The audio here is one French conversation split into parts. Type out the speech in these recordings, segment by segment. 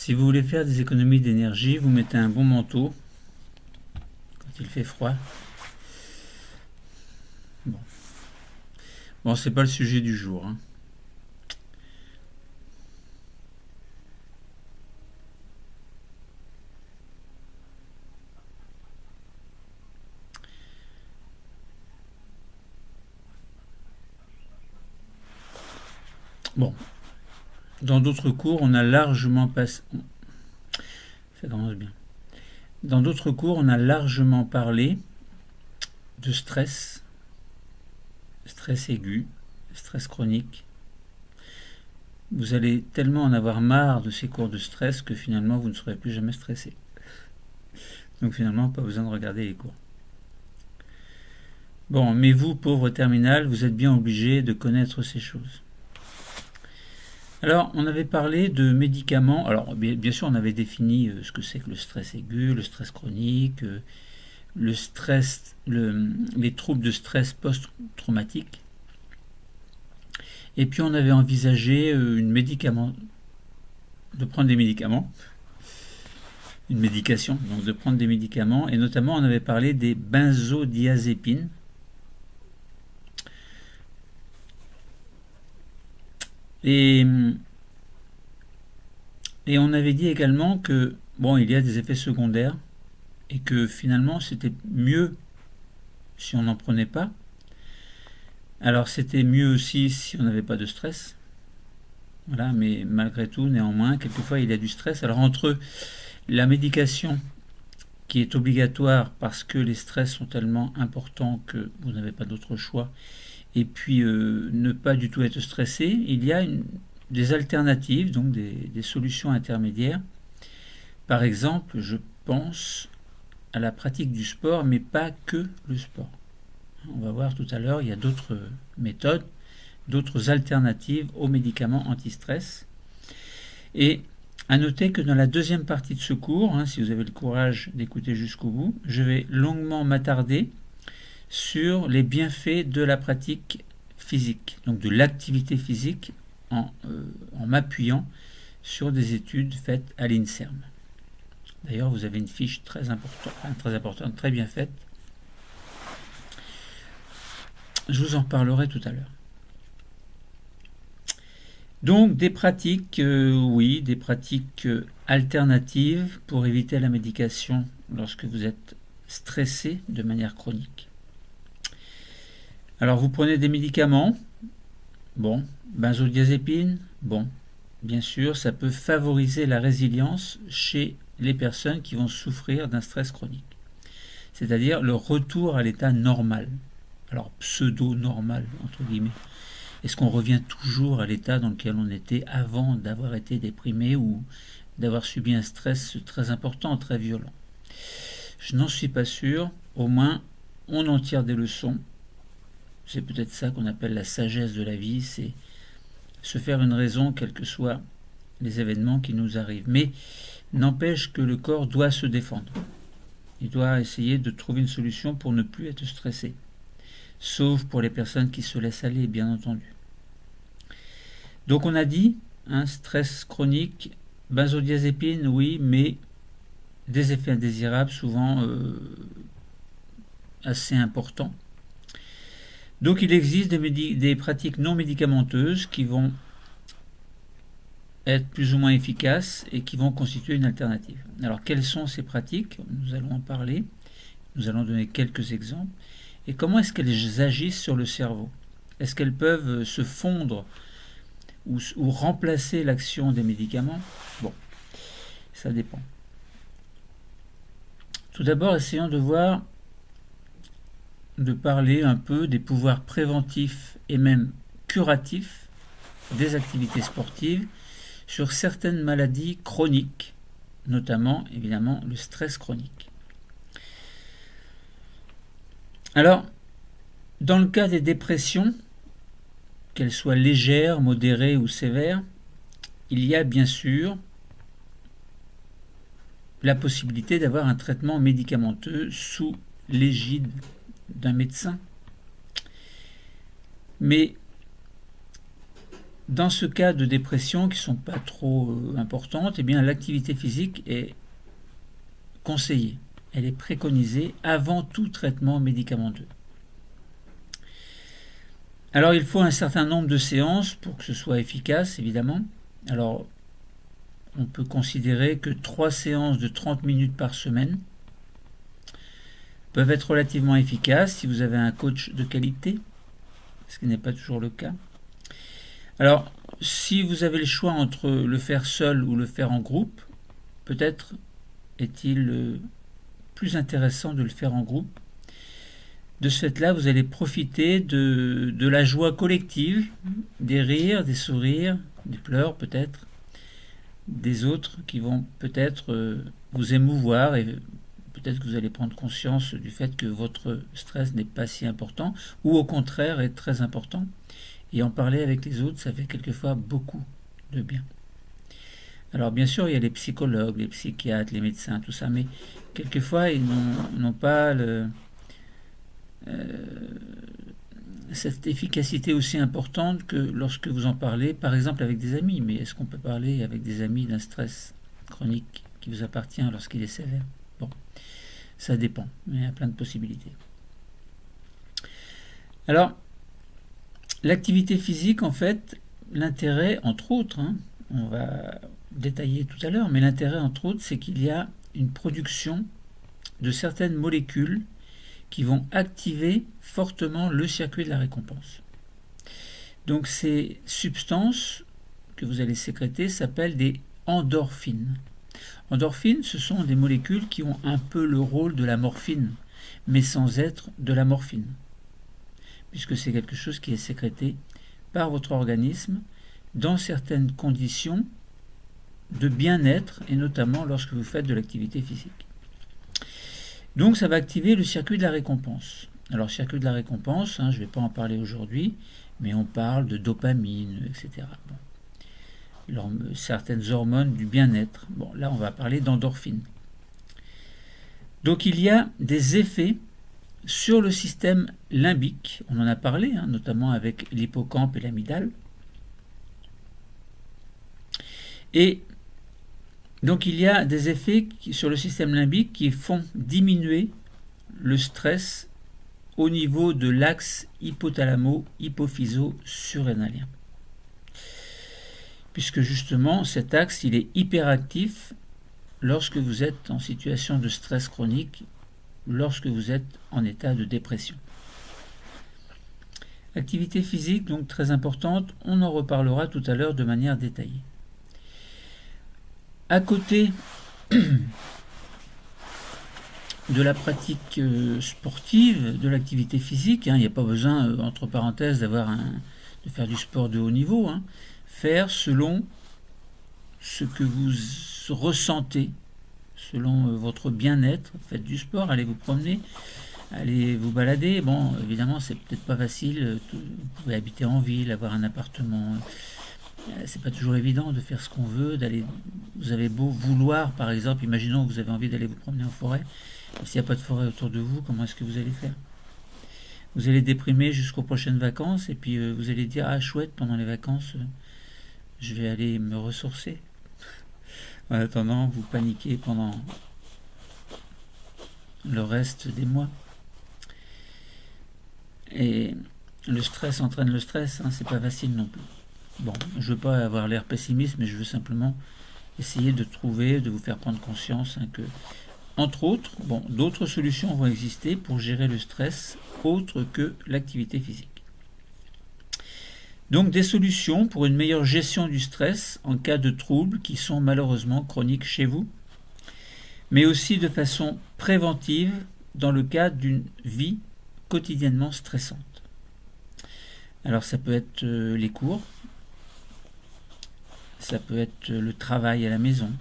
Si vous voulez faire des économies d'énergie, vous mettez un bon manteau quand il fait froid. Bon, c'est pas le sujet du jour, hein. Bon, dans d'autres cours, on a largement passé. Ça commence bien. Dans d'autres cours, on a largement parlé de stress, stress aigu, stress chronique. Vous allez tellement en avoir marre de ces cours de stress que finalement vous ne serez plus jamais stressé. Donc finalement, pas besoin de regarder les cours. Bon, mais vous, pauvre terminal, vous êtes bien obligé de connaître ces choses. Alors, on avait parlé de médicaments. Alors, bien sûr, on avait défini ce que c'est que le stress aigu, le stress chronique, le stress, les troubles de stress post-traumatique. Et puis, on avait envisagé de prendre des médicaments, une médication, donc de prendre des médicaments. Et notamment, on avait parlé des benzodiazépines. Et on avait dit également que, bon, il y a des effets secondaires et que finalement c'était mieux si on n'en prenait pas. Alors c'était mieux aussi si on n'avait pas de stress. Voilà, mais malgré tout, néanmoins, quelquefois il y a du stress. Alors entre la médication qui est obligatoire parce que les stress sont tellement importants que vous n'avez pas d'autre choix, et puis ne pas du tout être stressé, il y a des alternatives, donc des solutions intermédiaires. Par exemple, je pense à la pratique du sport, mais pas que le sport. On va voir tout à l'heure, il y a d'autres méthodes, d'autres alternatives aux médicaments anti-stress. Et à noter que dans la deuxième partie de ce cours, si vous avez le courage d'écouter jusqu'au bout, je vais longuement m'attarder sur les bienfaits de la pratique physique, donc de l'activité physique, en m'appuyant sur des études faites à l'INSERM. D'ailleurs, vous avez une fiche très importante, très bien faite. Je vous en parlerai tout à l'heure. Donc, des pratiques, des pratiques alternatives pour éviter la médication lorsque vous êtes stressé de manière chronique. Alors, vous prenez des médicaments. Bon, benzodiazépine, bon, bien sûr, ça peut favoriser la résilience chez les personnes qui vont souffrir d'un stress chronique. C'est-à-dire le retour à l'état normal. Alors, pseudo-normal, entre guillemets. Est-ce qu'on revient toujours à l'état dans lequel on était avant d'avoir été déprimé ou d'avoir subi un stress très important, très violent? Je n'en suis pas sûr. Au moins, on en tire des leçons. C'est peut-être ça qu'on appelle la sagesse de la vie, c'est se faire une raison, quels que soient les événements qui nous arrivent. Mais n'empêche que le corps doit se défendre. Il doit essayer de trouver une solution pour ne plus être stressé. Sauf pour les personnes qui se laissent aller, bien entendu. Donc on a dit, stress chronique, benzodiazépine, oui, mais des effets indésirables, souvent assez importants. Donc il existe des pratiques non médicamenteuses qui vont être plus ou moins efficaces et qui vont constituer une alternative. Alors quelles sont ces pratiques? Nous allons en parler, nous allons donner quelques exemples. Et comment est-ce qu'elles agissent sur le cerveau? Est-ce qu'elles peuvent se fondre ou remplacer l'action des médicaments? Bon, ça dépend. Tout d'abord, essayons de parler un peu des pouvoirs préventifs et même curatifs des activités sportives sur certaines maladies chroniques, notamment évidemment le stress chronique. Alors, dans le cas des dépressions, qu'elles soient légères, modérées ou sévères, il y a bien sûr la possibilité d'avoir un traitement médicamenteux sous l'égide d'un médecin. Mais Dans ce cas de dépression qui ne sont pas trop importantes, eh bien l'activité physique est conseillée. Elle est préconisée avant tout traitement médicamenteux. Alors il faut un certain nombre de séances pour que ce soit efficace, évidemment. Alors on peut considérer que 3 séances de 30 minutes par semaine peuvent être relativement efficaces si vous avez un coach de qualité, ce qui n'est pas toujours le cas. Alors, si vous avez le choix entre le faire seul ou le faire en groupe, peut-être est-il plus intéressant de le faire en groupe. De ce fait-là, vous allez profiter de la joie collective, des rires, des sourires, des pleurs peut-être, des autres qui vont peut-être vous émouvoir et peut-être que vous allez prendre conscience du fait que votre stress n'est pas si important ou au contraire est très important. Et en parler avec les autres, ça fait quelquefois beaucoup de bien. Alors bien sûr, il y a les psychologues, les psychiatres, les médecins, tout ça, mais quelquefois, ils n'ont pas cette efficacité aussi importante que lorsque vous en parlez, par exemple avec des amis. Mais est-ce qu'on peut parler avec des amis d'un stress chronique qui vous appartient lorsqu'il est sévère? Bon, ça dépend, mais il y a plein de possibilités. Alors, l'activité physique, en fait, l'intérêt, entre autres, on va détailler tout à l'heure, mais l'intérêt, entre autres, c'est qu'il y a une production de certaines molécules qui vont activer fortement le circuit de la récompense. Donc ces substances que vous allez sécréter s'appellent des endorphines. Endorphines, ce sont des molécules qui ont un peu le rôle de la morphine, mais sans être de la morphine, puisque c'est quelque chose qui est sécrété par votre organisme dans certaines conditions de bien-être, et notamment lorsque vous faites de l'activité physique. Donc ça va activer le circuit de la récompense. Alors circuit de la récompense, je ne vais pas en parler aujourd'hui, mais on parle de dopamine, etc. Bon. Certaines hormones du bien-être. Bon, là on va parler d'endorphine. Donc il y a des effets sur le système limbique. On en a parlé, notamment avec l'hippocampe et l'amygdale. Et donc il y a des effets sur le système limbique qui font diminuer le stress au niveau de l'axe hypothalamo-hypophyso-surrénalien. Puisque justement cet axe il est hyperactif lorsque vous êtes en situation de stress chronique, lorsque vous êtes en état de dépression. Activité physique donc très importante, on en reparlera tout à l'heure de manière détaillée. À côté de la pratique sportive, de l'activité physique, il n'y a pas besoin, entre parenthèses, de faire du sport de haut niveau. Faire selon ce que vous ressentez, selon votre bien-être. Faites du sport, allez vous promener, allez vous balader. Bon, évidemment, c'est peut-être pas facile. Vous pouvez habiter en ville, avoir un appartement. C'est pas toujours évident de faire ce qu'on veut, vous avez beau vouloir, par exemple, imaginons que vous avez envie d'aller vous promener en forêt, s'il n'y a pas de forêt autour de vous, comment est-ce que vous allez faire? Vous allez déprimer jusqu'aux prochaines vacances, et puis vous allez dire, ah chouette, pendant les vacances, je vais aller me ressourcer. En attendant, vous paniquez pendant le reste des mois. Et le stress entraîne le stress, c'est pas facile non plus. Bon, je ne veux pas avoir l'air pessimiste, mais je veux simplement essayer de vous faire prendre conscience que, entre autres, d'autres solutions vont exister pour gérer le stress autre que l'activité physique. Donc des solutions pour une meilleure gestion du stress en cas de troubles qui sont malheureusement chroniques chez vous, mais aussi de façon préventive dans le cas d'une vie quotidiennement stressante. Alors ça peut être les cours, ça peut être le travail à la maison,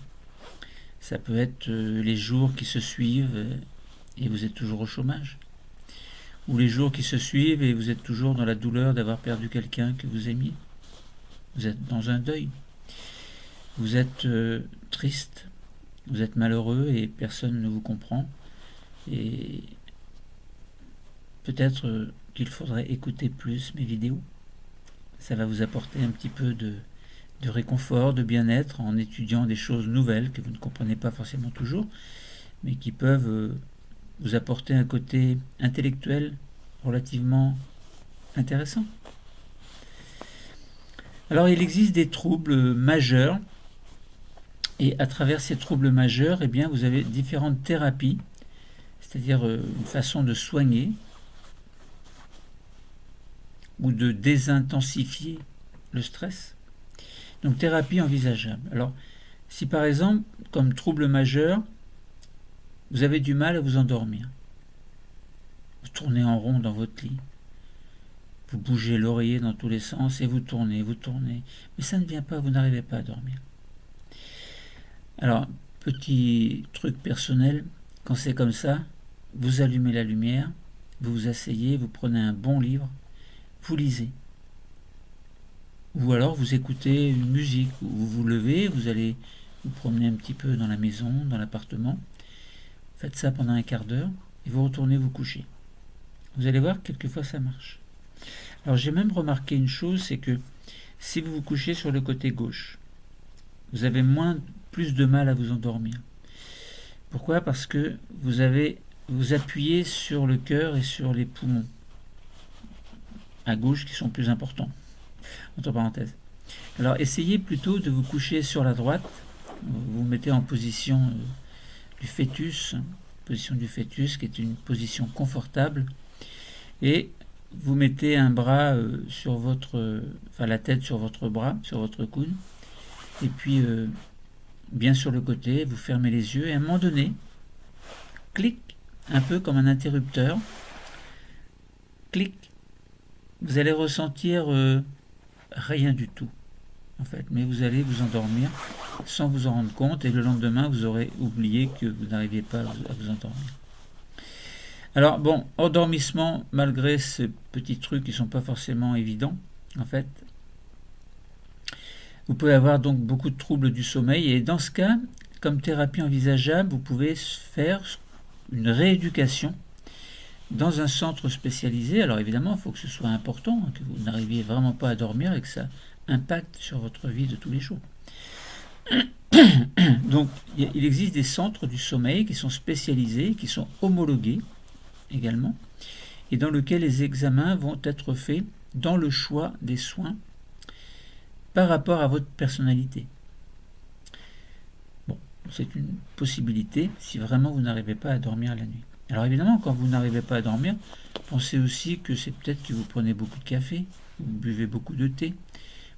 ça peut être les jours qui se suivent et vous êtes toujours au chômage, ou les jours qui se suivent et vous êtes toujours dans la douleur d'avoir perdu quelqu'un que vous aimiez. Vous êtes dans un deuil, vous êtes triste, vous êtes malheureux et personne ne vous comprend, et peut-être qu'il faudrait écouter plus mes vidéos. Ça va vous apporter un petit peu de réconfort, de bien-être en étudiant des choses nouvelles que vous ne comprenez pas forcément toujours, mais qui peuvent vous apporter un côté intellectuel relativement intéressant. Alors il existe des troubles majeurs, et à travers ces troubles majeurs, eh bien, vous avez différentes thérapies, c'est-à-dire une façon de soigner ou de désintensifier le stress. Donc thérapie envisageable. Alors si par exemple, comme trouble majeur, vous avez du mal à vous endormir, vous tournez en rond dans votre lit, vous bougez l'oreiller dans tous les sens et vous tournez, mais ça ne vient pas, vous n'arrivez pas à dormir. Alors, petit truc personnel, quand c'est comme ça, vous allumez la lumière, vous vous asseyez, vous prenez un bon livre, vous lisez. Ou alors vous écoutez une musique, ou vous vous levez, vous allez vous promener un petit peu dans la maison, dans l'appartement. Faites ça pendant un quart d'heure et vous retournez vous coucher. Vous allez voir, quelquefois ça marche. Alors j'ai même remarqué une chose, c'est que si vous vous couchez sur le côté gauche, vous avez plus de mal à vous endormir. Pourquoi? Parce que vous appuyez sur le cœur et sur les poumons à gauche qui sont plus importants, entre parenthèses. Alors essayez plutôt de vous coucher sur la droite, vous vous mettez en position du fœtus, qui est une position confortable, et vous mettez un bras la tête sur votre bras, sur votre coude, et puis bien sur le côté, vous fermez les yeux, et à un moment donné, clic, un peu comme un interrupteur, clic, vous allez ressentir rien du tout, en fait, mais vous allez vous endormir sans vous en rendre compte, et le lendemain, vous aurez oublié que vous n'arriviez pas à vous endormir. Alors, bon, endormissement, malgré ces petits trucs qui ne sont pas forcément évidents, en fait, vous pouvez avoir donc beaucoup de troubles du sommeil, et dans ce cas, comme thérapie envisageable, vous pouvez faire une rééducation dans un centre spécialisé. Alors évidemment, il faut que ce soit important, que vous n'arriviez vraiment pas à dormir et que ça impacte sur votre vie de tous les jours. Donc il existe des centres du sommeil qui sont spécialisés, qui sont homologués également, et dans lesquels les examens vont être faits dans le choix des soins par rapport à votre personnalité. Bon, c'est une possibilité si vraiment vous n'arrivez pas à dormir la nuit. Alors évidemment, quand vous n'arrivez pas à dormir, pensez aussi que c'est peut-être que vous prenez beaucoup de café, vous buvez beaucoup de thé,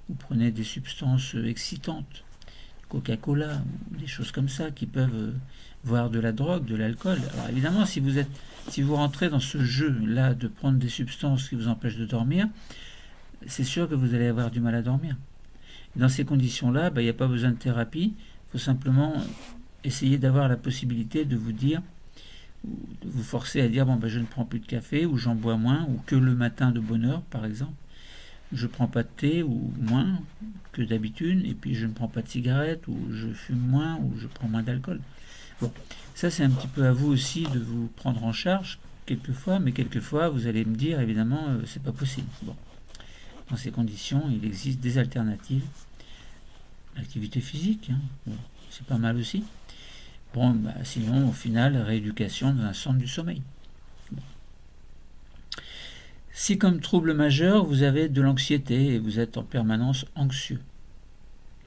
vous prenez des substances excitantes, Coca-Cola, ou des choses comme ça qui peuvent voir de la drogue, de l'alcool. Alors évidemment, si vous rentrez dans ce jeu-là de prendre des substances qui vous empêchent de dormir, c'est sûr que vous allez avoir du mal à dormir. Et dans ces conditions-là, il n'y a pas besoin de thérapie, il faut simplement essayer d'avoir la possibilité de vous dire, de vous forcer à dire, je ne prends plus de café, ou j'en bois moins, ou que le matin de bonne heure, par exemple. Je ne prends pas de thé, ou moins que d'habitude, et puis je ne prends pas de cigarette, ou je fume moins, ou je prends moins d'alcool. Bon, ça c'est un petit peu à vous aussi de vous prendre en charge, quelquefois, mais quelquefois vous allez me dire, évidemment, c'est pas possible. Bon. Dans ces conditions, il existe des alternatives. L'activité physique, bon, c'est pas mal aussi. Bon, sinon, au final, rééducation dans un centre du sommeil. Bon. Si comme trouble majeur, vous avez de l'anxiété et vous êtes en permanence anxieux,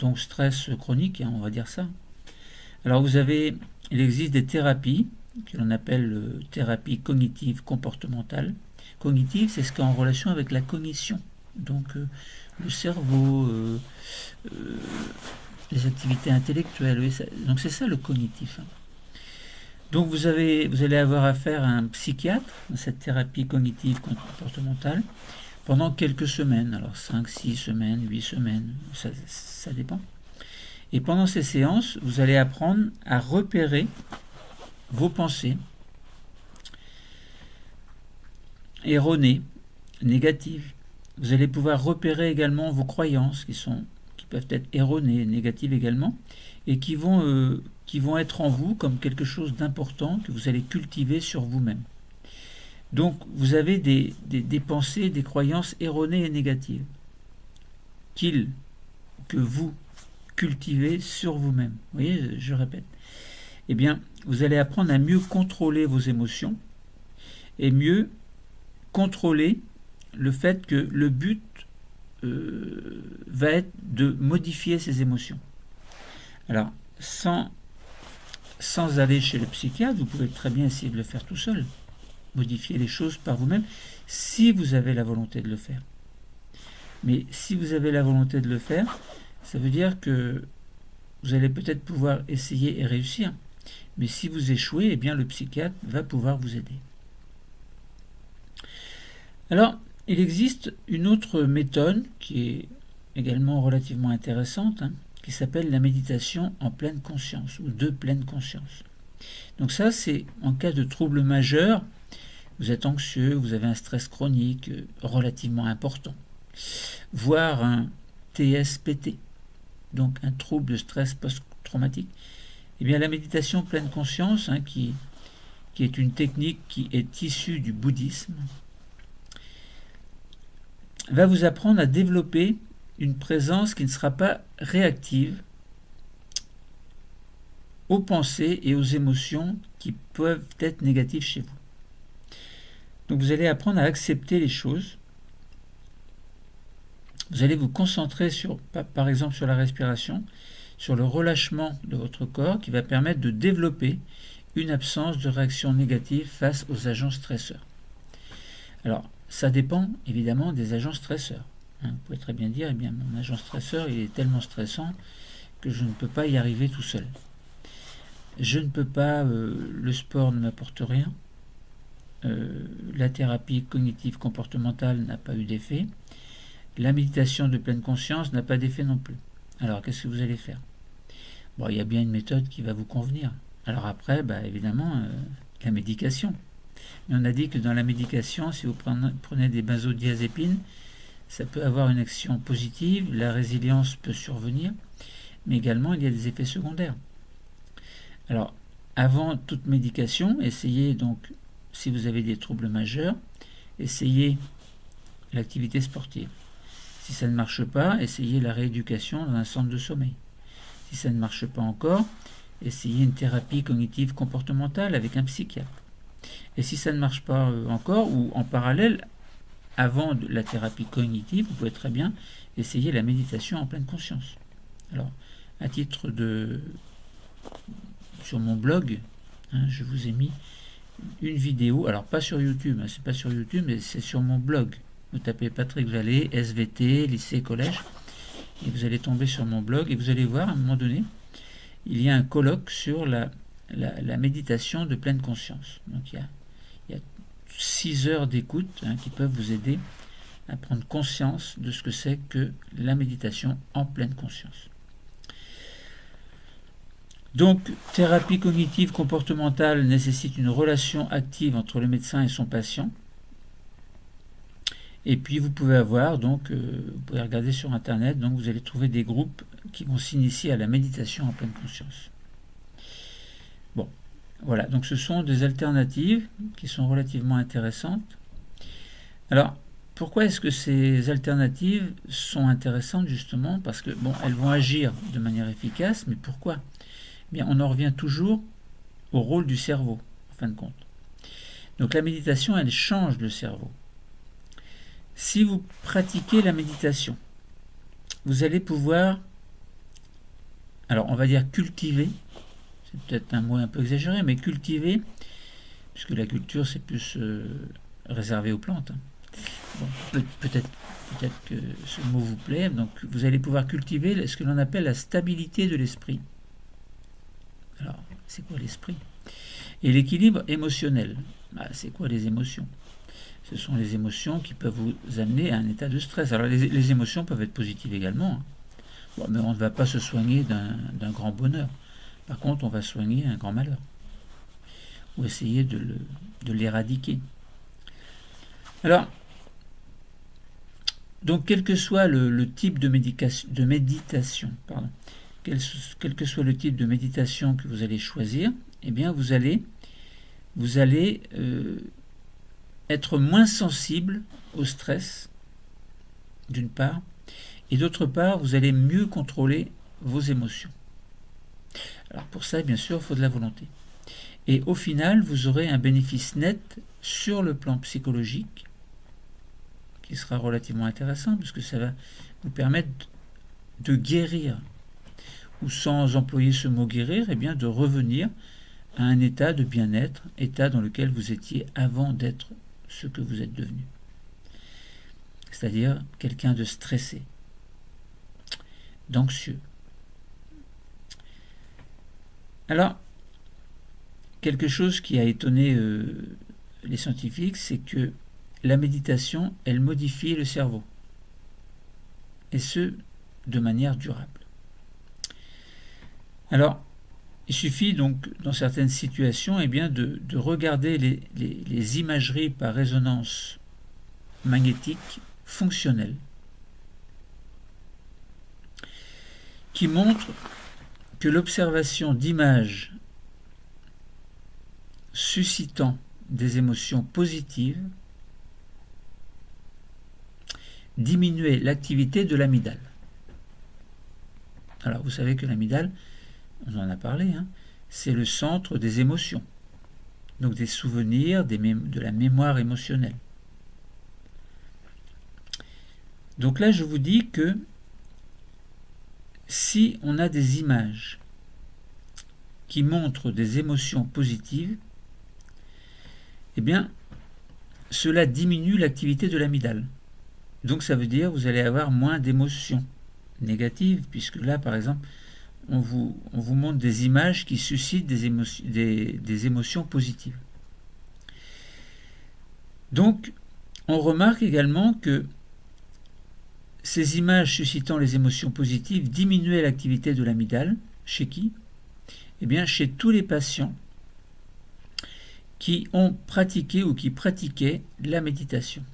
donc stress chronique, on va dire ça. Alors il existe des thérapies que l'on appelle thérapie cognitive comportementale. Cognitive, c'est ce qui est en relation avec la cognition. Donc le cerveau, les activités intellectuelles, donc c'est ça le cognitif. Donc vous allez avoir affaire à un psychiatre dans cette thérapie cognitive comportementale pendant quelques semaines, alors 5, 6 semaines, 8 semaines, ça dépend. Et pendant ces séances, vous allez apprendre à repérer vos pensées erronées, négatives. Vous allez pouvoir repérer également vos croyances qui peuvent être erronées, négatives également, et qui vont être en vous comme quelque chose d'important que vous allez cultiver sur vous-même. Donc vous avez des pensées, des croyances erronées et négatives. que vous cultivez sur vous-même. Vous voyez, je répète. Eh bien, vous allez apprendre à mieux contrôler vos émotions et mieux contrôler le fait que le but va être de modifier ces émotions. Alors, sans aller chez le psychiatre, vous pouvez très bien essayer de le faire tout seul. Modifier les choses par vous-même, si vous avez la volonté de le faire. Mais si vous avez la volonté de le faire, ça veut dire que vous allez peut-être pouvoir essayer et réussir. Mais si vous échouez, eh bien le psychiatre va pouvoir vous aider. Alors, il existe une autre méthode qui est également relativement intéressante, qui s'appelle la méditation en pleine conscience ou de pleine conscience. Donc ça, c'est en cas de trouble majeur, vous êtes anxieux, vous avez un stress chronique relativement important, voire un TSPT, donc un trouble de stress post-traumatique. Eh bien, la méditation pleine conscience, qui est une technique qui est issue du bouddhisme, va vous apprendre à développer une présence qui ne sera pas réactive aux pensées et aux émotions qui peuvent être négatives chez vous. Donc vous allez apprendre à accepter les choses. Vous allez vous concentrer par exemple sur la respiration, sur le relâchement de votre corps qui va permettre de développer une absence de réaction négative face aux agents stresseurs. Alors, ça dépend évidemment des agents stresseurs. Vous pouvez très bien dire, eh bien, mon agent stresseur il est tellement stressant que je ne peux pas y arriver tout seul. Je ne peux pas, le sport ne m'apporte rien, la thérapie cognitive comportementale n'a pas eu d'effet, la méditation de pleine conscience n'a pas d'effet non plus. Alors qu'est-ce que vous allez faire? Bon, il y a bien une méthode qui va vous convenir. Alors après, évidemment, la médication. Mais on a dit que dans la médication, si vous prenez des benzodiazépines, ça peut avoir une action positive, la résilience peut survenir, mais également il y a des effets secondaires. Alors, avant toute médication, essayez donc, si vous avez des troubles majeurs, essayez l'activité sportive. Si ça ne marche pas, essayez la rééducation dans un centre de sommeil. Si ça ne marche pas encore, essayez une thérapie cognitive comportementale avec un psychiatre. Et si ça ne marche pas encore, ou en parallèle, avant la thérapie cognitive, vous pouvez très bien essayer la méditation en pleine conscience. Alors, à titre de... Sur mon blog, je vous ai mis une vidéo, alors pas sur YouTube, c'est pas sur YouTube, mais c'est sur mon blog. Vous tapez Patrick Vallée, SVT, lycée, collège, et vous allez tomber sur mon blog, et vous allez voir, à un moment donné, il y a un colloque sur la méditation de pleine conscience. Donc il y a 6 heures d'écoute qui peuvent vous aider à prendre conscience de ce que c'est que la méditation en pleine conscience. Donc, thérapie cognitive comportementale nécessite une relation active entre le médecin et son patient. Et puis, vous pouvez avoir, donc, vous pouvez regarder sur Internet, donc vous allez trouver des groupes qui vont s'initier à la méditation en pleine conscience. Bon, voilà, donc ce sont des alternatives qui sont relativement intéressantes. Alors, pourquoi est-ce que ces alternatives sont intéressantes, justement? Parce que, bon, elles vont agir de manière efficace, mais pourquoi? Bien, on en revient toujours au rôle du cerveau, en fin de compte. Donc la méditation, elle change le cerveau. Si vous pratiquez la méditation, vous allez pouvoir, alors on va dire cultiver, c'est peut-être un mot un peu exagéré, mais cultiver, puisque la culture c'est plus réservé aux plantes. Bon, peut-être que ce mot vous plaît, donc vous allez pouvoir cultiver ce que l'on appelle la stabilité de l'esprit. Alors, c'est quoi l'esprit? Et l'équilibre émotionnel. C'est quoi les émotions? Ce sont les émotions qui peuvent vous amener à un état de stress. Alors, les émotions peuvent être positives également. Bon, mais on ne va pas se soigner d'un grand bonheur. Par contre, on va soigner un grand malheur. Ou essayer de l'éradiquer. Alors, donc, quel que soit le type de méditation, quel que soit le type de méditation que vous allez choisir, eh bien vous allez être moins sensible au stress, d'une part, et d'autre part, vous allez mieux contrôler vos émotions. Alors pour ça, bien sûr, il faut de la volonté. Et au final, vous aurez un bénéfice net sur le plan psychologique qui sera relativement intéressant puisque ça va vous permettre de guérir, ou sans employer ce mot guérir, eh bien de revenir à un état de bien-être, état dans lequel vous étiez avant d'être ce que vous êtes devenu. C'est-à-dire quelqu'un de stressé, d'anxieux. Alors, quelque chose qui a étonné les scientifiques, c'est que la méditation, elle modifie le cerveau. Et ce, de manière durable. Alors, il suffit donc, dans certaines situations, eh bien, de regarder les imageries par résonance magnétique fonctionnelles qui montrent que l'observation d'images suscitant des émotions positives diminuait l'activité de l'amygdale. Alors, vous savez que l'amygdale, on en a parlé, c'est le centre des émotions, donc des souvenirs, de la mémoire émotionnelle. Donc là, je vous dis que si on a des images qui montrent des émotions positives, eh bien, cela diminue l'activité de l'amygdale. Donc ça veut dire que vous allez avoir moins d'émotions négatives, puisque là, par exemple, on vous montre des images qui suscitent des émotions positives. Donc, on remarque également que ces images suscitant les émotions positives diminuaient l'activité de l'amygdale. Chez qui? Eh bien, chez tous les patients qui ont pratiqué ou qui pratiquaient la méditation.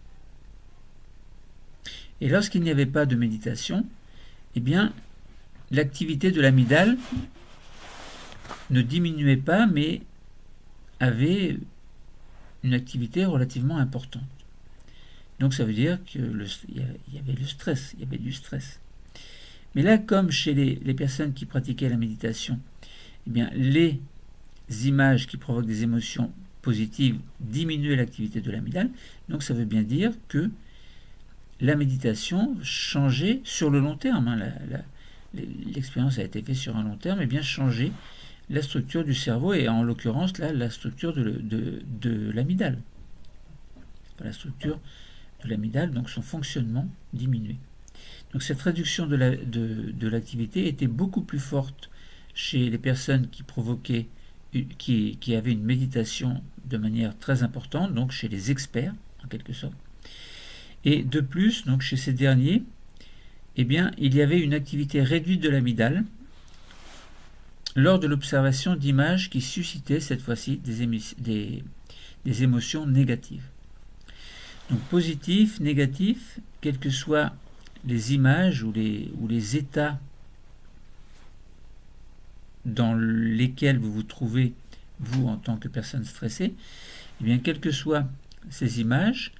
Et lorsqu'il n'y avait pas de méditation, eh bien, l'activité de l'amygdale ne diminuait pas, mais avait une activité relativement importante. Donc ça veut dire qu'il y avait le stress, il y avait du stress. Mais là, comme chez les personnes qui pratiquaient la méditation, eh bien, les images qui provoquent des émotions positives diminuaient l'activité de l'amygdale. Donc ça veut bien dire que la méditation changeait sur le long terme. L'expérience a été faite sur un long terme, et bien changer la structure du cerveau, et en l'occurrence là, la structure de l'amygdale. La structure de l'amygdale, donc son fonctionnement diminué. Donc cette réduction de l'activité était beaucoup plus forte chez les personnes qui avaient une méditation de manière très importante, donc chez les experts en quelque sorte. Et de plus, donc chez ces derniers, eh bien, il y avait une activité réduite de l'amygdale lors de l'observation d'images qui suscitaient cette fois-ci des émotions négatives. Donc positif, négatif, quelles que soient les images ou les états dans lesquels vous vous trouvez, vous en tant que personne stressée, eh bien, quelles que soient ces images,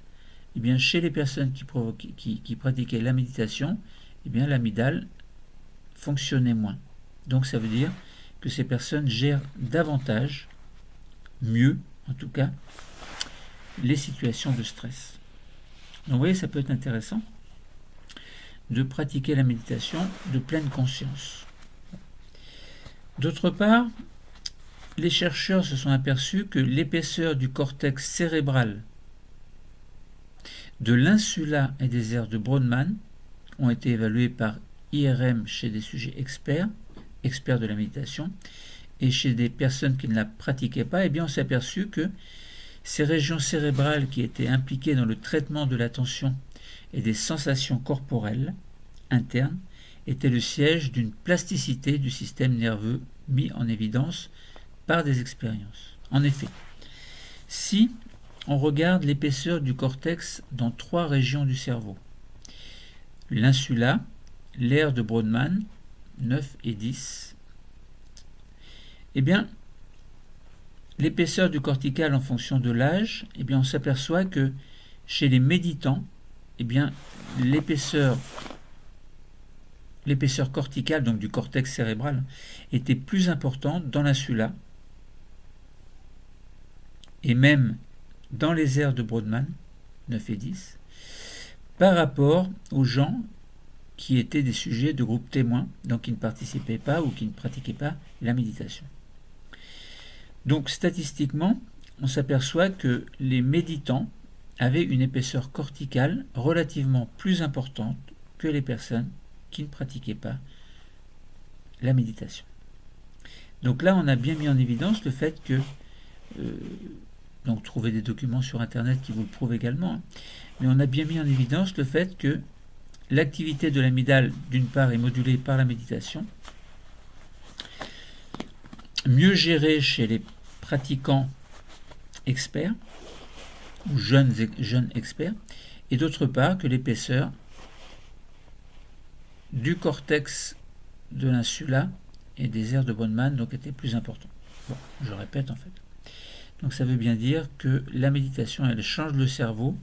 eh bien, chez les personnes qui pratiquaient la méditation, eh bien, l'amygdale fonctionnait moins. Donc ça veut dire que ces personnes gèrent davantage, mieux en tout cas, les situations de stress. Donc vous voyez, ça peut être intéressant de pratiquer la méditation de pleine conscience. D'autre part, les chercheurs se sont aperçus que l'épaisseur du cortex cérébral de l'insula et des aires de Brodmann ont été évaluées par IRM chez des sujets experts de la méditation, et chez des personnes qui ne la pratiquaient pas, eh bien on s'est aperçu que ces régions cérébrales qui étaient impliquées dans le traitement de l'attention et des sensations corporelles internes étaient le siège d'une plasticité du système nerveux mis en évidence par des expériences. En effet, si on regarde l'épaisseur du cortex dans 3 régions du cerveau, l'insula, l'aire de Brodmann, 9 et 10, eh bien, l'épaisseur du cortical en fonction de l'âge, eh bien, on s'aperçoit que chez les méditants, eh bien, l'épaisseur l'épaisseur corticale, donc du cortex cérébral, était plus importante dans l'insula et même dans les aires de Brodmann, 9 et 10, par rapport aux gens qui étaient des sujets de groupe témoins, donc qui ne participaient pas ou qui ne pratiquaient pas la méditation. Donc statistiquement, on s'aperçoit que les méditants avaient une épaisseur corticale relativement plus importante que les personnes qui ne pratiquaient pas la méditation. Donc là, on a bien mis en évidence le fait que, donc trouvez des documents sur Internet qui vous le prouvent également, mais on a bien mis en évidence le fait que l'activité de l'amygdale, d'une part, est modulée par la méditation, mieux gérée chez les pratiquants experts ou jeunes experts, et d'autre part que l'épaisseur du cortex de l'insula et des aires de Brodmann donc était plus importante. Bon, je répète en fait. Donc ça veut bien dire que la méditation, elle change le cerveau,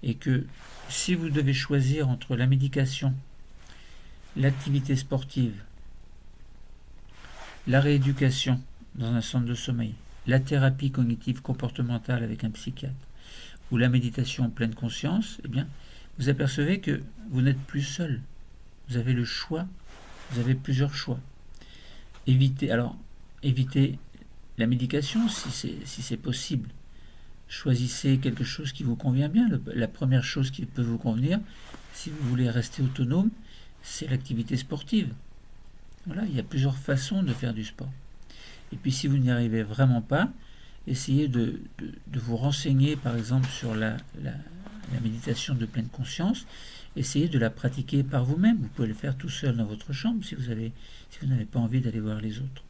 et que si vous devez choisir entre la médication, l'activité sportive, la rééducation dans un centre de sommeil, la thérapie cognitive comportementale avec un psychiatre, ou la méditation en pleine conscience, eh bien, vous apercevez que vous n'êtes plus seul. Vous avez le choix, vous avez plusieurs choix. Évitez la médication si c'est possible. Choisissez quelque chose qui vous convient bien. La première chose qui peut vous convenir, si vous voulez rester autonome, c'est l'activité sportive. Voilà, il y a plusieurs façons de faire du sport. Et puis si vous n'y arrivez vraiment pas, essayez de vous renseigner par exemple sur la méditation de pleine conscience. Essayez de la pratiquer par vous-même. Vous pouvez le faire tout seul dans votre chambre si vous n'avez pas envie d'aller voir les autres.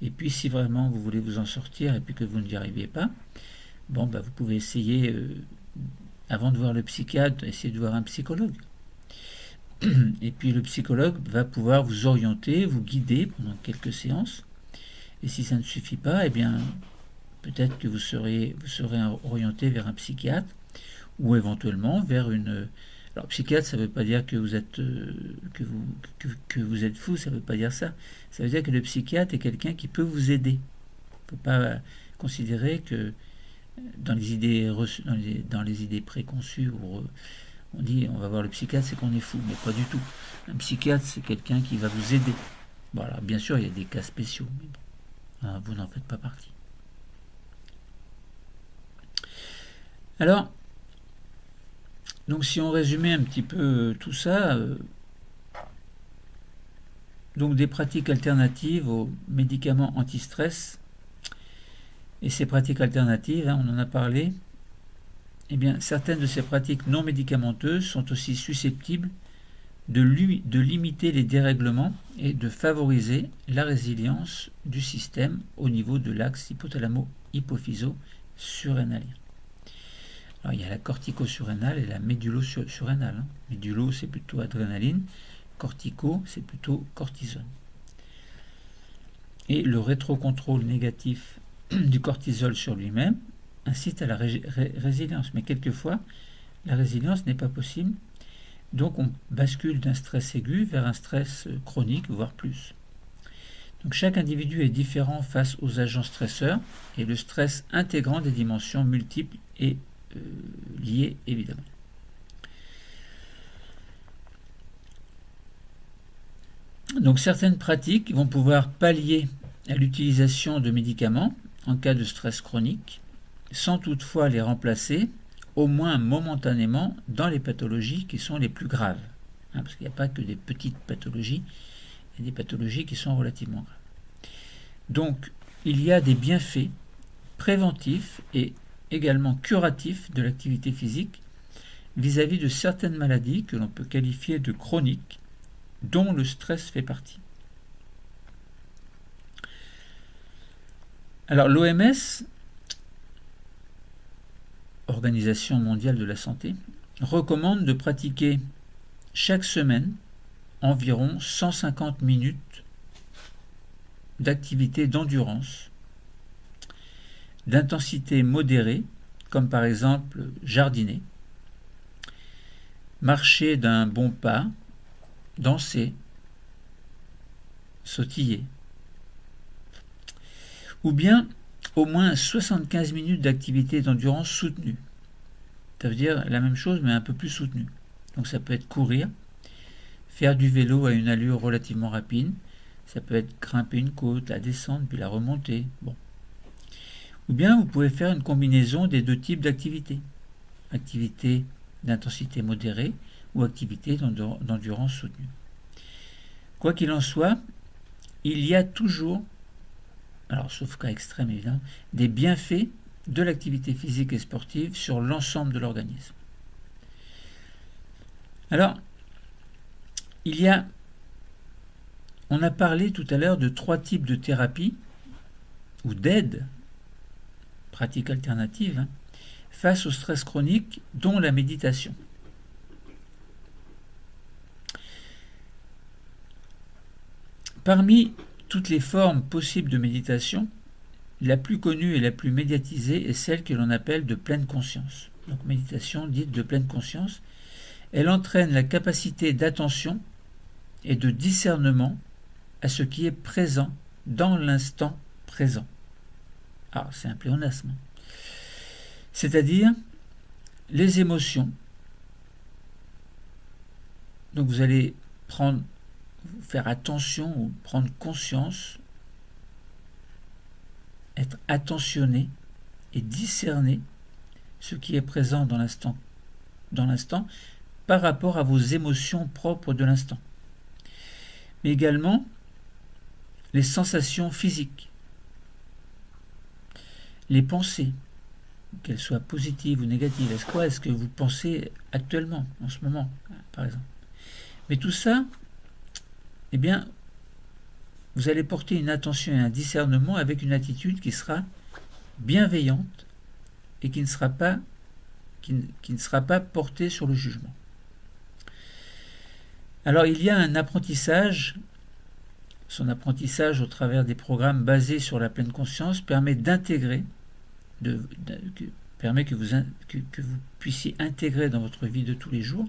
Et puis si vraiment vous voulez vous en sortir et puis que vous n'y arrivez pas, vous pouvez essayer, avant de voir le psychiatre, essayer de voir un psychologue. Et puis le psychologue va pouvoir vous orienter, vous guider pendant quelques séances. Et si ça ne suffit pas, eh bien, peut-être que vous serez orienté vers un psychiatre ou éventuellement vers une... Alors psychiatre, ça ne veut pas dire que vous êtes que vous êtes fou, ça ne veut pas dire ça. Ça veut dire que le psychiatre est quelqu'un qui peut vous aider. Il ne faut pas considérer que dans les idées reçues, dans les idées préconçues où on dit on va voir le psychiatre, c'est qu'on est fou, mais pas du tout. Un psychiatre, c'est quelqu'un qui va vous aider. Bon, alors bien sûr, il y a des cas spéciaux, mais bon, vous n'en faites pas partie. Alors, donc si on résumait un petit peu tout ça, donc des pratiques alternatives aux médicaments anti-stress, et ces pratiques alternatives, on en a parlé, eh bien certaines de ces pratiques non médicamenteuses sont aussi susceptibles de limiter les dérèglements et de favoriser la résilience du système au niveau de l'axe hypothalamo-hypophyso-surrénalien. Alors, il y a la cortico-surrénale et la médulo-surrénale. Médulo, c'est plutôt adrénaline. Cortico, c'est plutôt cortisone. Et le rétrocontrôle négatif du cortisol sur lui-même incite à la résilience. Mais quelquefois, la résilience n'est pas possible. Donc, on bascule d'un stress aigu vers un stress chronique, voire plus. Donc, chaque individu est différent face aux agents stresseurs et le stress intégrant des dimensions multiples et liées évidemment. Donc certaines pratiques vont pouvoir pallier à l'utilisation de médicaments en cas de stress chronique, sans toutefois les remplacer, au moins momentanément, dans les pathologies qui sont les plus graves. Parce qu'il n'y a pas que des petites pathologies, il y a des pathologies qui sont relativement graves. Donc il y a des bienfaits préventifs et également curatifs de l'activité physique vis-à-vis de certaines maladies que l'on peut qualifier de chroniques, dont le stress fait partie. Alors l'OMS, Organisation mondiale de la santé, recommande de pratiquer chaque semaine environ 150 minutes d'activité d'endurance, d'intensité modérée, comme par exemple jardiner, marcher d'un bon pas, danser, sautiller. Ou bien au moins 75 minutes d'activité d'endurance soutenue. Ça veut dire la même chose mais un peu plus soutenue. Donc ça peut être courir, faire du vélo à une allure relativement rapide, ça peut être grimper une côte, la descendre puis la remonter. Bon. Ou bien vous pouvez faire une combinaison des deux types d'activités. Activité d'intensité modérée ou activité d'endurance soutenue. Quoi qu'il en soit, il y a toujours, alors sauf cas extrême évidemment, des bienfaits de l'activité physique et sportive sur l'ensemble de l'organisme. Alors, on a parlé tout à l'heure de 3 types de thérapie ou d'aide, pratique alternative, face au stress chronique, dont la méditation. Parmi toutes les formes possibles de méditation, la plus connue et la plus médiatisée est celle que l'on appelle de pleine conscience. Donc méditation dite de pleine conscience. Elle entraîne la capacité d'attention et de discernement à ce qui est présent dans l'instant présent. Alors c'est un pléonasme. C'est-à-dire les émotions. Donc vous allez faire attention ou prendre conscience, être attentionné et discerner ce qui est présent dans l'instant par rapport à vos émotions propres de l'instant. Mais également les sensations physiques, les pensées, qu'elles soient positives ou négatives. Est-ce que vous pensez actuellement, en ce moment, par exemple? Mais tout ça, eh bien, vous allez porter une attention et un discernement avec une attitude qui sera bienveillante et qui ne sera pas portée sur le jugement. Alors, il y a un apprentissage. Son apprentissage au travers des programmes basés sur la pleine conscience permet permet que vous puissiez intégrer dans votre vie de tous les jours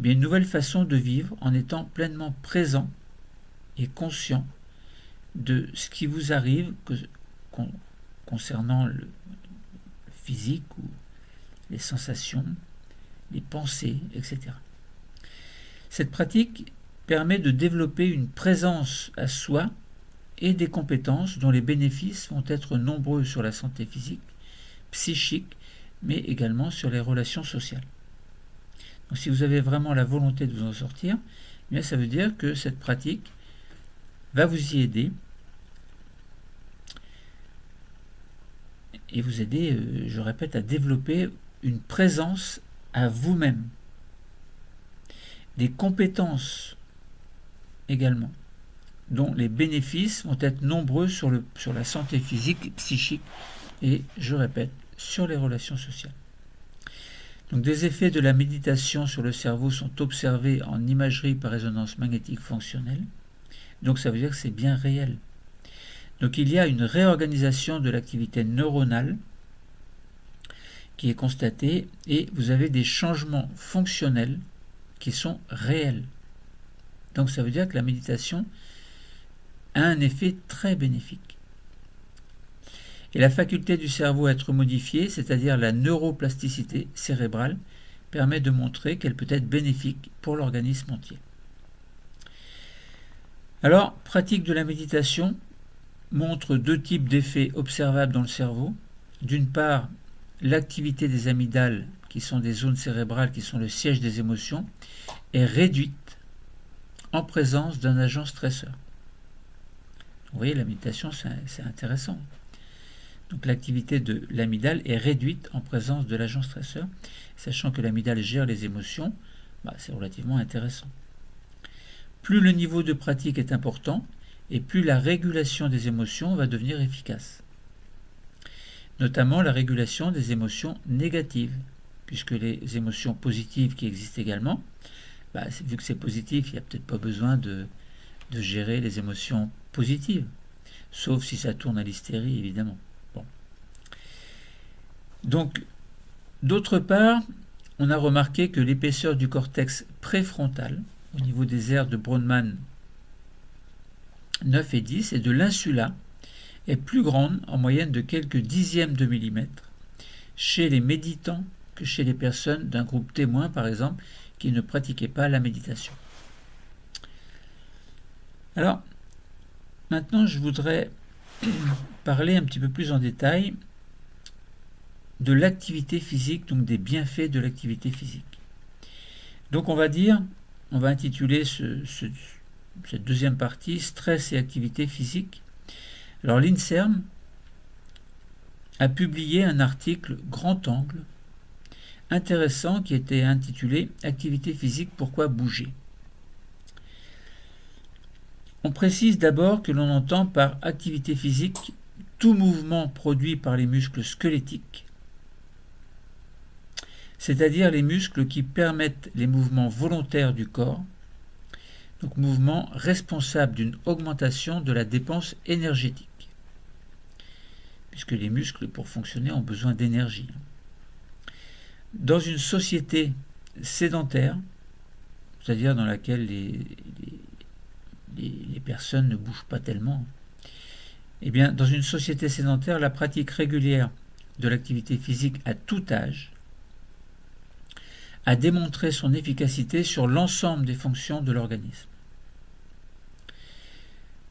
une nouvelle façon de vivre en étant pleinement présent et conscient de ce qui vous arrive concernant le physique ou les sensations, les pensées, etc. Cette pratique permet de développer une présence à soi et des compétences dont les bénéfices vont être nombreux sur la santé physique, psychique, mais également sur les relations sociales. Donc si vous avez vraiment la volonté de vous en sortir, eh bien, ça veut dire que cette pratique va vous y aider et vous aider, je répète, à développer une présence à vous-même, des compétences également, dont les bénéfices vont être nombreux sur la santé physique, psychique et, je répète, sur les relations sociales. Donc des effets de la méditation sur le cerveau sont observés en imagerie par résonance magnétique fonctionnelle. Donc ça veut dire que c'est bien réel. Donc il y a une réorganisation de l'activité neuronale qui est constatée et vous avez des changements fonctionnels qui sont réels. Donc ça veut dire que la méditation a un effet très bénéfique. Et la faculté du cerveau à être modifiée, c'est-à-dire la neuroplasticité cérébrale, permet de montrer qu'elle peut être bénéfique pour l'organisme entier. Alors, pratique de la méditation montre 2 types d'effets observables dans le cerveau. D'une part, l'activité des amygdales, qui sont des zones cérébrales qui sont le siège des émotions, est réduite en présence d'un agent stresseur. Vous voyez, la méditation, c'est intéressant. Donc l'activité de l'amygdale est réduite en présence de l'agent stresseur, sachant que l'amygdale gère les émotions, c'est relativement intéressant. Plus le niveau de pratique est important, et plus la régulation des émotions va devenir efficace. Notamment la régulation des émotions négatives, puisque les émotions positives qui existent également, vu que c'est positif, il n'y a peut-être pas besoin de gérer les émotions positives, sauf si ça tourne à l'hystérie, évidemment. Bon. Donc, d'autre part, on a remarqué que l'épaisseur du cortex préfrontal, au niveau des aires de Brodmann 9 et 10, et de l'insula est plus grande en moyenne de quelques dixièmes de millimètre chez les méditants que chez les personnes d'un groupe témoin, par exemple, qui ne pratiquaient pas la méditation. Alors, maintenant, je voudrais parler un petit peu plus en détail de l'activité physique, donc des bienfaits de l'activité physique. Donc on va intituler cette deuxième partie, stress et activité physique. Alors l'INSERM a publié un article grand angle intéressant qui était intitulé Activité physique, pourquoi bouger? On précise d'abord que l'on entend par activité physique tout mouvement produit par les muscles squelettiques, c'est-à-dire les muscles qui permettent les mouvements volontaires du corps, donc mouvements responsables d'une augmentation de la dépense énergétique, puisque les muscles, pour fonctionner, ont besoin d'énergie. Dans une société sédentaire, c'est-à-dire dans laquelle les personnes ne bougent pas tellement, eh bien, dans une société sédentaire, la pratique régulière de l'activité physique à tout âge a démontré son efficacité sur l'ensemble des fonctions de l'organisme.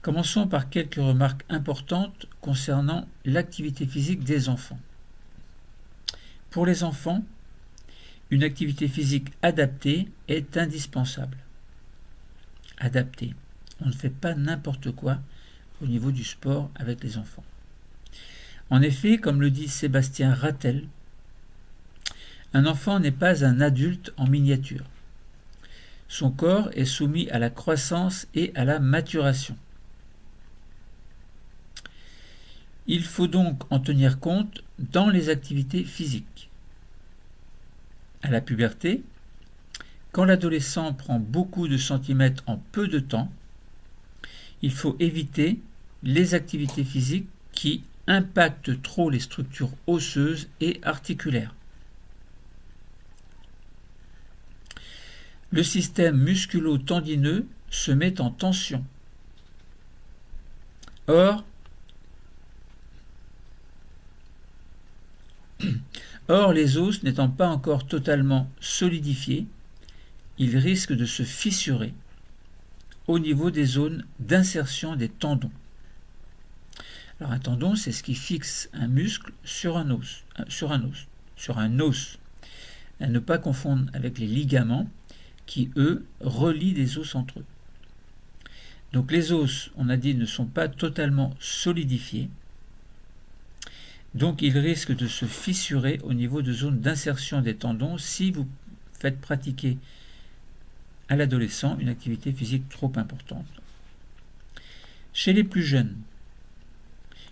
Commençons par quelques remarques importantes concernant l'activité physique des enfants. Pour les enfants, une activité physique adaptée est indispensable. Adaptée. On ne fait pas n'importe quoi au niveau du sport avec les enfants. En effet, comme le dit Sébastien Rattel, un enfant n'est pas un adulte en miniature. Son corps est soumis à la croissance et à la maturation. Il faut donc en tenir compte dans les activités physiques. À la puberté, quand l'adolescent prend beaucoup de centimètres en peu de temps, il faut éviter les activités physiques qui impactent trop les structures osseuses et articulaires. Le système musculo-tendineux se met en tension. Or, les os n'étant pas encore totalement solidifiés, ils risquent de se fissurer au niveau des zones d'insertion des tendons. Alors un tendon, c'est ce qui fixe un muscle sur un os. À ne pas confondre avec les ligaments qui, eux, relient des os entre eux. Donc les os, on a dit, ne sont pas totalement solidifiés. Donc ils risquent de se fissurer au niveau de zones d'insertion des tendons si vous faites pratiquer à l'adolescent une activité physique trop importante. Chez les plus jeunes,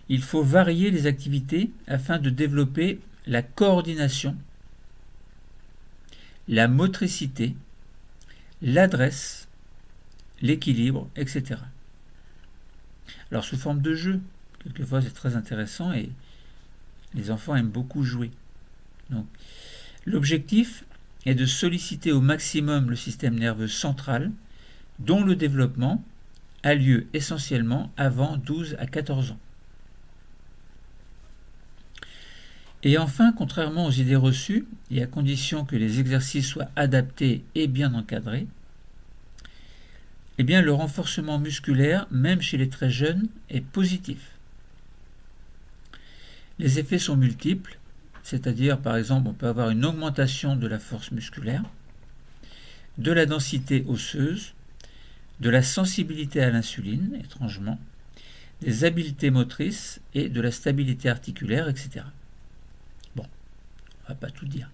il faut varier les activités afin de développer la coordination, la motricité, l'adresse, l'équilibre, etc. Alors sous forme de jeu, quelquefois c'est très intéressant et les enfants aiment beaucoup jouer. Donc, l'objectif est de solliciter au maximum le système nerveux central, dont le développement a lieu essentiellement avant 12 à 14 ans. Et enfin, contrairement aux idées reçues, et à condition que les exercices soient adaptés et bien encadrés, eh bien, le renforcement musculaire, même chez les très jeunes, est positif. Les effets sont multiples, c'est-à-dire, par exemple, on peut avoir une augmentation de la force musculaire, de la densité osseuse, de la sensibilité à l'insuline, étrangement, des habiletés motrices et de la stabilité articulaire, etc. Bon, on ne va pas tout dire.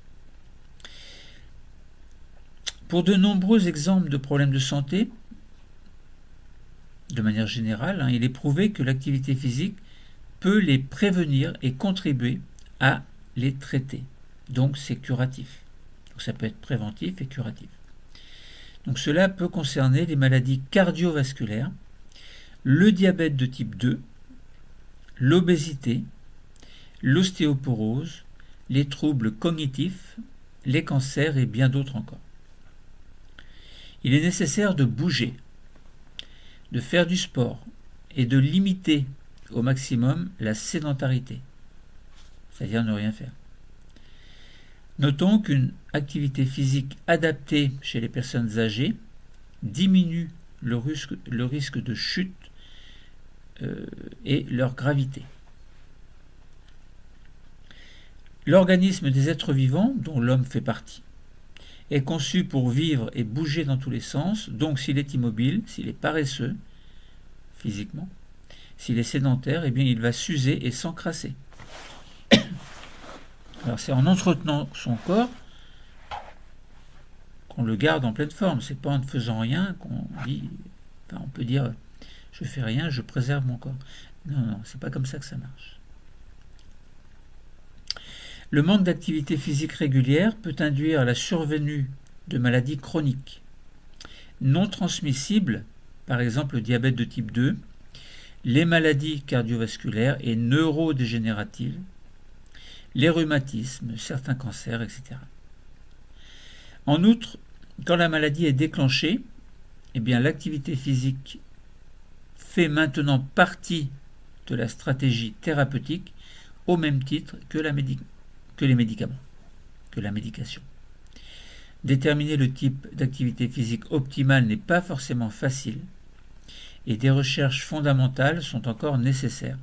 Pour de nombreux exemples de problèmes de santé, de manière générale, il est prouvé que l'activité physique peut les prévenir et contribuer à les traiter. Donc c'est curatif. Donc ça peut être préventif et curatif. Donc cela peut concerner les maladies cardiovasculaires, le diabète de type 2, l'obésité, l'ostéoporose, les troubles cognitifs, les cancers et bien d'autres encore. Il est nécessaire de bouger, de faire du sport et de limiter au maximum la sédentarité, c'est-à-dire ne rien faire. Notons qu'une activité physique adaptée chez les personnes âgées diminue le risque de chute et leur gravité. L'organisme des êtres vivants, dont l'homme fait partie, est conçu pour vivre et bouger dans tous les sens, donc s'il est immobile, s'il est paresseux physiquement, s'il est sédentaire, eh bien il va s'user et s'encrasser. Alors c'est en entretenant son corps qu'on le garde en pleine forme, c'est pas en ne faisant rien qu'on dit, enfin on peut dire je fais rien, je préserve mon corps. Non, c'est pas comme ça que ça marche. Le manque d'activité physique régulière peut induire la survenue de maladies chroniques, non transmissibles, par exemple le diabète de type 2, les maladies cardiovasculaires et neurodégénératives, les rhumatismes, certains cancers, etc. En outre, quand la maladie est déclenchée, eh bien l'activité physique fait maintenant partie de la stratégie thérapeutique au même titre que les médicaments, que la médication. Déterminer le type d'activité physique optimale n'est pas forcément facile et des recherches fondamentales sont encore nécessaires,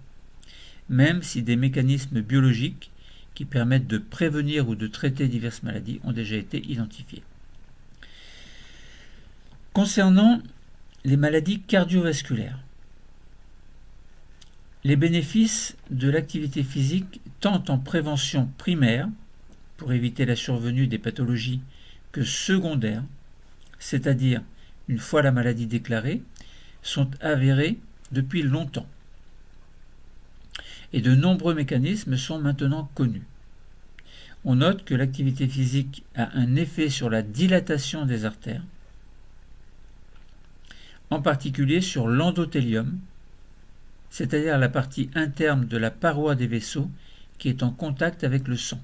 même si des mécanismes biologiques qui permettent de prévenir ou de traiter diverses maladies ont déjà été identifiés. Concernant les maladies cardiovasculaires, les bénéfices de l'activité physique tant en prévention primaire, pour éviter la survenue des pathologies, que secondaires, c'est-à-dire une fois la maladie déclarée, sont avérés depuis longtemps. Et de nombreux mécanismes sont maintenant connus. On note que l'activité physique a un effet sur la dilatation des artères, en particulier sur l'endothélium, c'est-à-dire la partie interne de la paroi des vaisseaux qui est en contact avec le sang.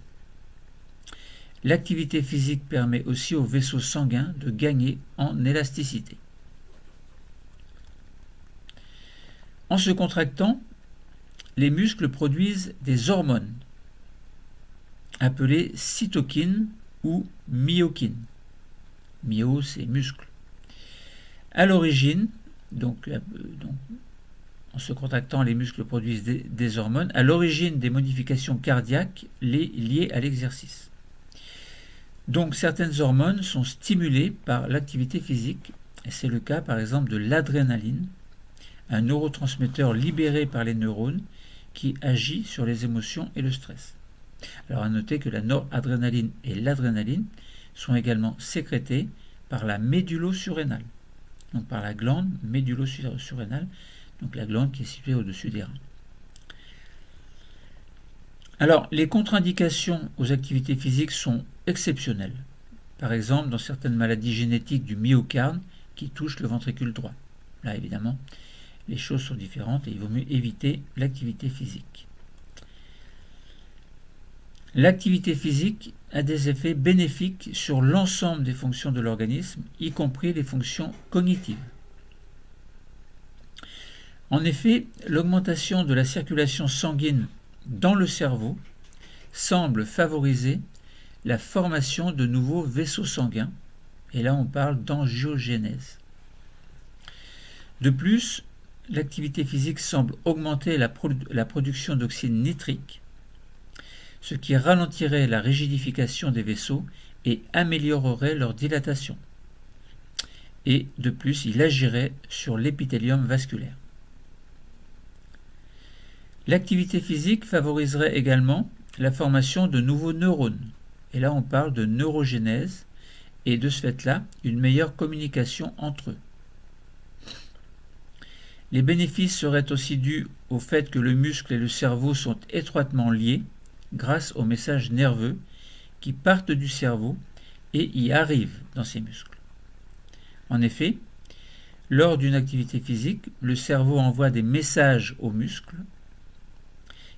L'activité physique permet aussi aux vaisseaux sanguins de gagner en élasticité. En se contractant, les muscles produisent des hormones appelées cytokines ou myokines. Myo, c'est muscle. À l'origine, en se contractant, les muscles produisent des hormones, à l'origine des modifications cardiaques liées à l'exercice. Donc certaines hormones sont stimulées par l'activité physique, et c'est le cas par exemple de l'adrénaline, un neurotransmetteur libéré par les neurones qui agit sur les émotions et le stress. Alors à noter que la noradrénaline et l'adrénaline sont également sécrétées par la médullo-surrénale, donc par la glande médullo-surrénale, donc la glande qui est située au-dessus des reins. Alors, les contre-indications aux activités physiques sont exceptionnelles. Par exemple, dans certaines maladies génétiques du myocarde qui touchent le ventricule droit. Là, évidemment, les choses sont différentes et il vaut mieux éviter l'activité physique. L'activité physique a des effets bénéfiques sur l'ensemble des fonctions de l'organisme, y compris les fonctions cognitives. En effet, l'augmentation de la circulation sanguine dans le cerveau semble favoriser la formation de nouveaux vaisseaux sanguins, et là on parle d'angiogénèse. De plus, l'activité physique semble augmenter la production d'oxyde nitrique, ce qui ralentirait la rigidification des vaisseaux et améliorerait leur dilatation. Et de plus, il agirait sur l'épithélium vasculaire. L'activité physique favoriserait également la formation de nouveaux neurones. Et là, on parle de neurogénèse et de ce fait-là, une meilleure communication entre eux. Les bénéfices seraient aussi dus au fait que le muscle et le cerveau sont étroitement liés grâce aux messages nerveux qui partent du cerveau et y arrivent dans ces muscles. En effet, lors d'une activité physique, le cerveau envoie des messages aux muscles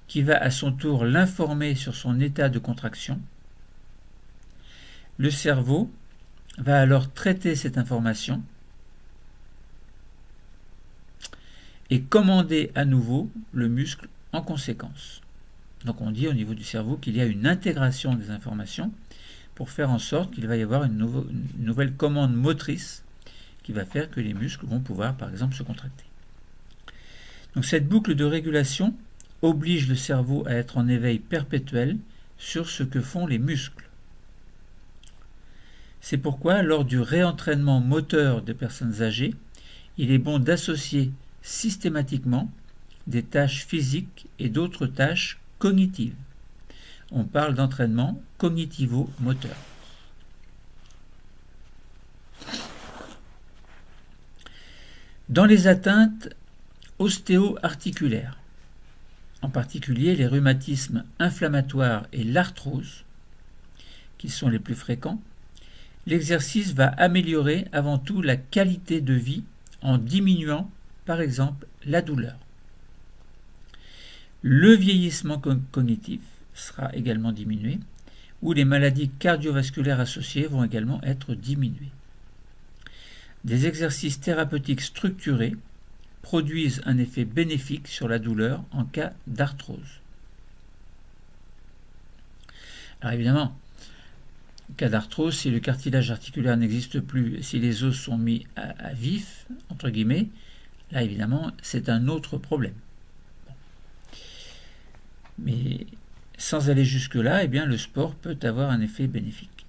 qui va à son tour l'informer sur son état de contraction. Le cerveau va alors traiter cette information et commander à nouveau le muscle en conséquence. Donc on dit au niveau du cerveau qu'il y a une intégration des informations pour faire en sorte qu'il va y avoir une nouvelle commande motrice qui va faire que les muscles vont pouvoir par exemple se contracter. Donc cette boucle de régulation oblige le cerveau à être en éveil perpétuel sur ce que font les muscles. C'est pourquoi lors du réentraînement moteur des personnes âgées, il est bon d'associer systématiquement des tâches physiques et d'autres tâches cognitives. On parle d'entraînement cognitivo-moteur. Dans les atteintes ostéo-articulaires, en particulier les rhumatismes inflammatoires et l'arthrose, qui sont les plus fréquents, l'exercice va améliorer avant tout la qualité de vie en diminuant, par exemple, la douleur. Le vieillissement cognitif sera également diminué, ou les maladies cardiovasculaires associées vont également être diminuées. Des exercices thérapeutiques structurés produisent un effet bénéfique sur la douleur en cas d'arthrose. Alors évidemment, en cas d'arthrose, si le cartilage articulaire n'existe plus, si les os sont mis à vif, entre guillemets, là évidemment c'est un autre problème. Mais sans aller jusque-là, eh bien, le sport peut avoir un effet bénéfique.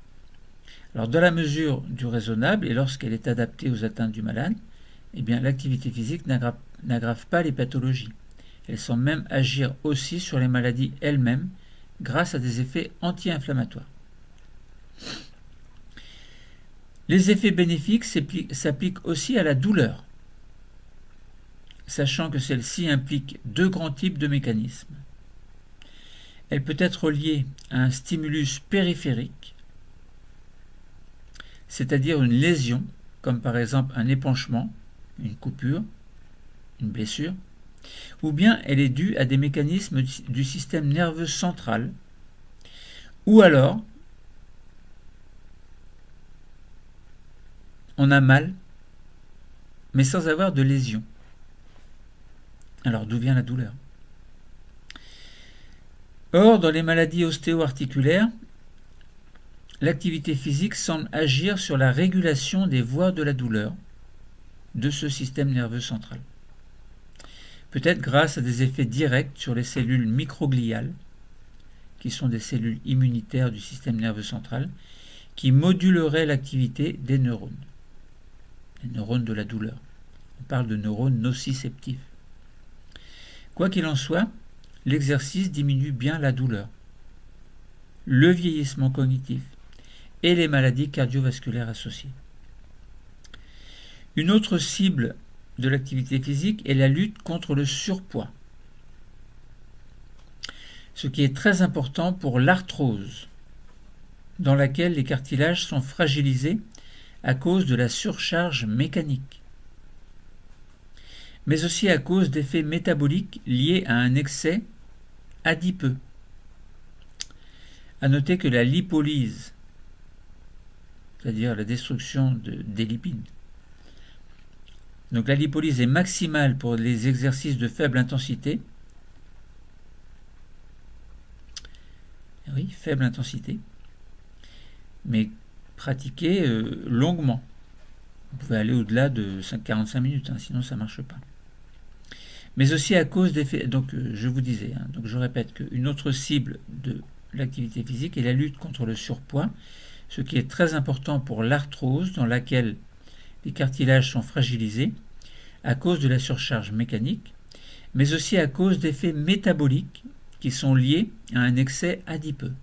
Alors, dans la mesure du raisonnable et lorsqu'elle est adaptée aux atteintes du malade, eh bien, l'activité physique n'aggrave pas les pathologies. Elle semble même agir aussi sur les maladies elles-mêmes grâce à des effets anti-inflammatoires. Les effets bénéfiques s'appliquent aussi à la douleur, sachant que celle-ci implique deux grands types de mécanismes. Elle peut être liée à un stimulus périphérique, c'est-à-dire une lésion, comme par exemple un épanchement, une coupure, une blessure, ou bien elle est due à des mécanismes du système nerveux central, ou alors on a mal, mais sans avoir de lésion. Alors d'où vient la douleur ? Or, dans les maladies ostéo-articulaires, l'activité physique semble agir sur la régulation des voies de la douleur de ce système nerveux central. Peut-être grâce à des effets directs sur les cellules microgliales, qui sont des cellules immunitaires du système nerveux central, qui moduleraient l'activité des neurones. Les neurones de la douleur. On parle de neurones nociceptifs. Quoi qu'il en soit, l'exercice diminue bien la douleur, le vieillissement cognitif et les maladies cardiovasculaires associées. Une autre cible de l'activité physique est la lutte contre le surpoids, ce qui est très important pour l'arthrose, dans laquelle les cartilages sont fragilisés à cause de la surcharge mécanique, mais aussi à cause d'effets métaboliques liés à un excès adipeux. À noter que la lipolyse, c'est-à-dire la destruction des lipides, donc la lipolyse est maximale pour les exercices de faible intensité. Oui, faible intensité, mais pratiquée longuement. Vous pouvez aller au-delà de 45 minutes, sinon ça ne marche pas. Mais aussi à cause d'effets. Donc je vous disais, donc je répète qu'une autre cible de l'activité physique est la lutte contre le surpoids, ce qui est très important pour l'arthrose dans laquelle les cartilages sont fragilisés à cause de la surcharge mécanique, mais aussi à cause d'effets métaboliques qui sont liés à un excès adipeux.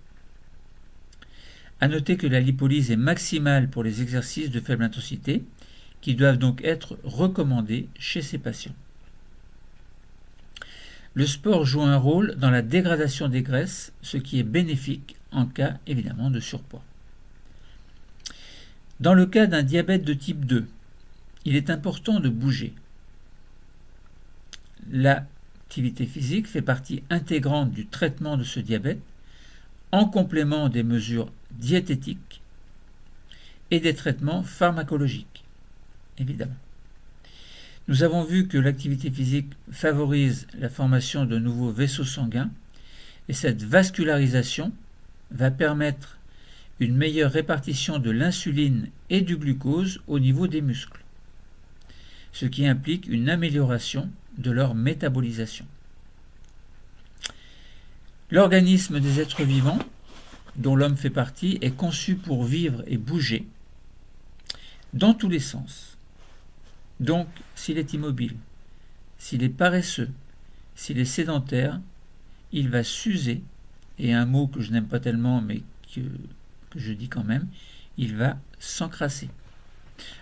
À noter que la lipolyse est maximale pour les exercices de faible intensité, qui doivent donc être recommandés chez ces patients. Le sport joue un rôle dans la dégradation des graisses, ce qui est bénéfique en cas évidemment de surpoids. Dans le cas d'un diabète de type 2, il est important de bouger. L'activité physique fait partie intégrante du traitement de ce diabète, en complément des mesures diététiques et des traitements pharmacologiques, évidemment. Nous avons vu que l'activité physique favorise la formation de nouveaux vaisseaux sanguins et cette vascularisation va permettre une meilleure répartition de l'insuline et du glucose au niveau des muscles, ce qui implique une amélioration de leur métabolisation. L'organisme des êtres vivants, dont l'homme fait partie, est conçu pour vivre et bouger dans tous les sens. Donc, s'il est immobile, s'il est paresseux, s'il est sédentaire, il va s'user, et un mot que je n'aime pas tellement, mais que je dis quand même, il va s'encrasser.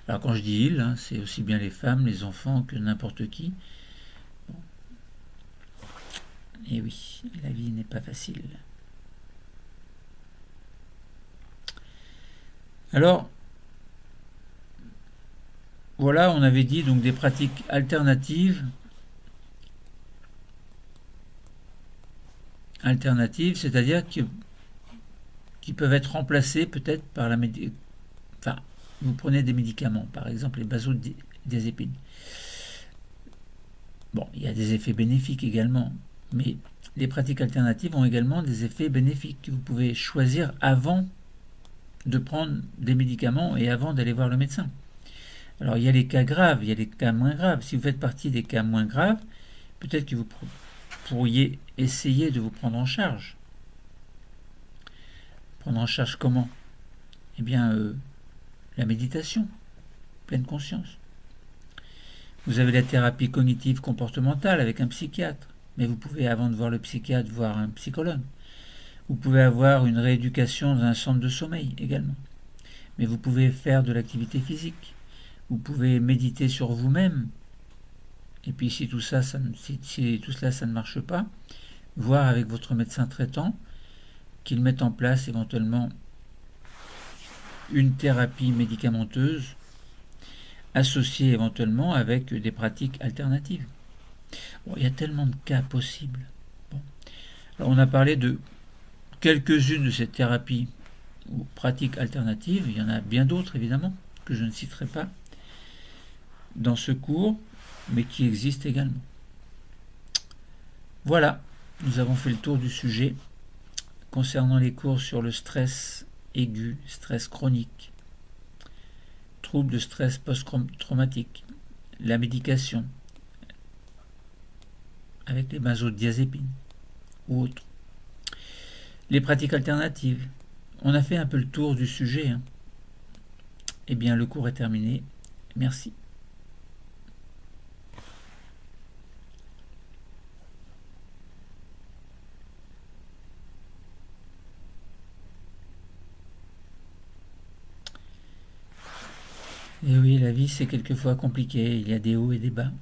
Alors quand je dis il, c'est aussi bien les femmes, les enfants que n'importe qui. Bon. Et oui, la vie n'est pas facile. Alors, voilà, on avait dit donc des pratiques alternatives. C'est-à-dire qui peuvent être remplacées peut-être par la médication. Enfin, vous prenez des médicaments, par exemple les benzodiazépines. Bon, il y a des effets bénéfiques également, mais les pratiques alternatives ont également des effets bénéfiques que vous pouvez choisir avant de prendre des médicaments et avant d'aller voir le médecin. Alors il y a les cas graves, il y a les cas moins graves. Si vous faites partie des cas moins graves, peut-être que vous pourriez essayer de vous prendre en charge. Prendre en charge comment? Eh bien, la méditation, pleine conscience. Vous avez la thérapie cognitive comportementale avec un psychiatre, mais vous pouvez, avant de voir le psychiatre, voir un psychologue. Vous pouvez avoir une rééducation dans un centre de sommeil également. Mais vous pouvez faire de l'activité physique. Vous pouvez méditer sur vous-même. Et puis si tout cela, ça ne marche pas, voir avec votre médecin traitant qu'il mette en place éventuellement une thérapie médicamenteuse associée éventuellement avec des pratiques alternatives. Bon, il y a tellement de cas possibles. Bon. Alors on a parlé de quelques-unes de ces thérapies ou pratiques alternatives. Il y en a bien d'autres évidemment que je ne citerai pas dans ce cours, mais qui existent également. Voilà, nous avons fait le tour du sujet concernant les cours sur le stress aigu, stress chronique, troubles de stress post-traumatique, la médication avec les benzodiazépines ou autres, les pratiques alternatives. On a fait un peu le tour du sujet. Eh bien, le cours est terminé. Merci. Et oui, la vie c'est quelquefois compliqué, il y a des hauts et des bas.